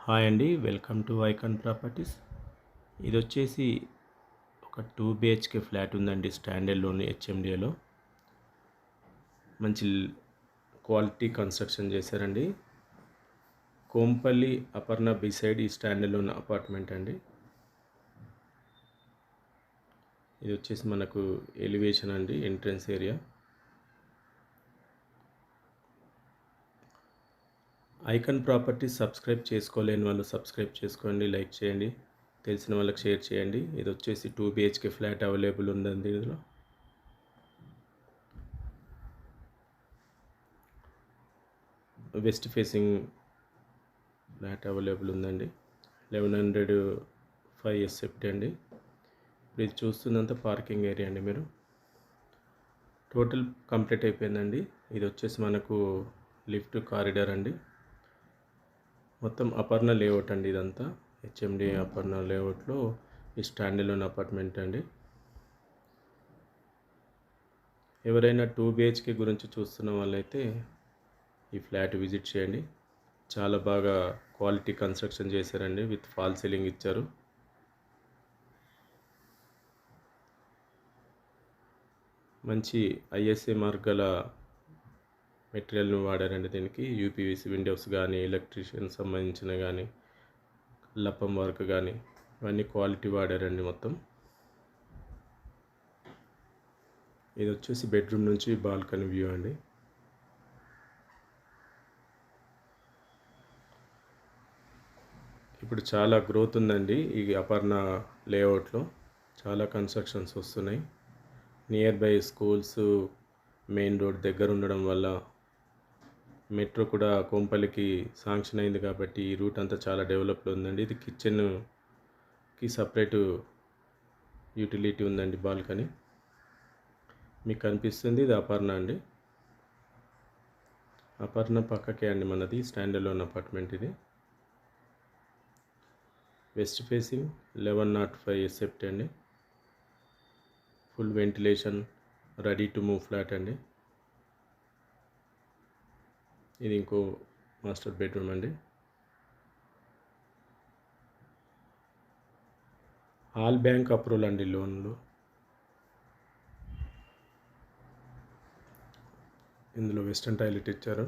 Hi అండి, welcome to icon properties. ఇది వచ్చేసి ఒక 2 BHK ఫ్లాట్ ఉందండి, స్టాండర్డ్లోని హెచ్ఎండిఏలో. మంచి క్వాలిటీ కన్స్ట్రక్షన్ చేశారండి. కోంపల్లి అపర్ణ బిసైడ్ ఈ స్టాండర్డ్లోని అపార్ట్మెంట్ అండి. ఇది వచ్చేసి మనకు ఎలివేషన్ అండి, entrance area. Icon properties subscribe చేసుకోలేని వాళ్ళు సబ్స్క్రైబ్ చేసుకోండి, లైక్ చేయండి, తెలిసిన వాళ్ళకి షేర్ చేయండి. ఇది వచ్చేసి 2 BHK ఫ్లాట్ అవైలబుల్ ఉందండి. ఇందులో వెస్ట్ ఫేసింగ్ ఫ్లాట్ అవైలబుల్ ఉందండి. 1105 ఎస్ఎఫ్టీ అండి. ఇప్పుడు ఇది చూస్తున్నంత పార్కింగ్ ఏరియా అండి. మీరు టోటల్ కంప్లీట్ అయిపోయిందండి. ఇది వచ్చేసి మనకు లిఫ్ట్ కారిడార్ అండి. మొత్తం అపర్ణ లేఅవుట్ అండి. ఇదంతా హెచ్ఎండి అపర్ణ లేఅవుట్లో ఈ స్టాండర్లోని అపార్ట్మెంట్ అండి. ఎవరైనా 2 BHK గురించి చూస్తున్న వాళ్ళైతే ఈ ఫ్లాట్ విజిట్ చేయండి. చాలా బాగా క్వాలిటీ కన్స్ట్రక్షన్ చేశారండి, విత్ ఫాల్ సీలింగ్ ఇచ్చారు. మంచి ఐఎస్ఏ మార్క్ గల మెటీరియల్ను వాడారండి. దీనికి యూపీవీసీ విండోస్ కానీ, ఎలక్ట్రీషియన్ సంబంధించిన కానీ, లప్పం వర్క్ కానీ, ఇవన్నీ క్వాలిటీ వాడారండి మొత్తం. ఇది వచ్చేసి బెడ్రూమ్ నుంచి బాల్కనీ వ్యూ అండి. ఇప్పుడు చాలా గ్రోత్ ఉందండి ఈ అపర్ణ లేఅవుట్లో. చాలా కన్స్ట్రక్షన్స్ వస్తున్నాయి. Near by schools, main road దగ్గర ఉండడం వల్ల మెట్రో కూడా కోంపల్లికి శాంక్షన్ అయింది కాబట్టి ఈ రూట్ అంతా చాలా డెవలప్లో ఉందండి. ఇది కిచెన్కి సపరేటు యూటిలిటీ ఉందండి, బాల్కనీ మీకు కనిపిస్తుంది. ఇది అపర్ణ అండి. అపర్ణ పక్కకే అండి మనది స్టాండర్లోన్ అపార్ట్మెంట్. ఇది వెస్ట్ ఫేసింగ్ 1105 ఎస్ఎఫ్టీ అండి. Full ventilation, ready to move flat అండి. ఇది ఇంకో మాస్టర్ బెడ్రూమ్ అండి. ఆల్ బ్యాంక్ అప్రూవల్ అండి లోన్లు. ఇందులో వెస్టర్న్ టాయిలెట్ ఇచ్చారు.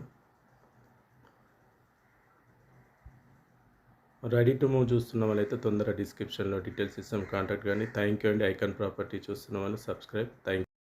రెడీ టు మూవ్ చూస్తున్న వాళ్ళైతే తొందరగా డిస్క్రిప్షన్లో డీటెయిల్స్ ఇస్తాం, కాంటాక్ట్ కానీ. థ్యాంక్ యూ అండి. ఐకాన్ ప్రాపర్టీ చూస్తున్న వాళ్ళు సబ్స్క్రైబ్. Thank you.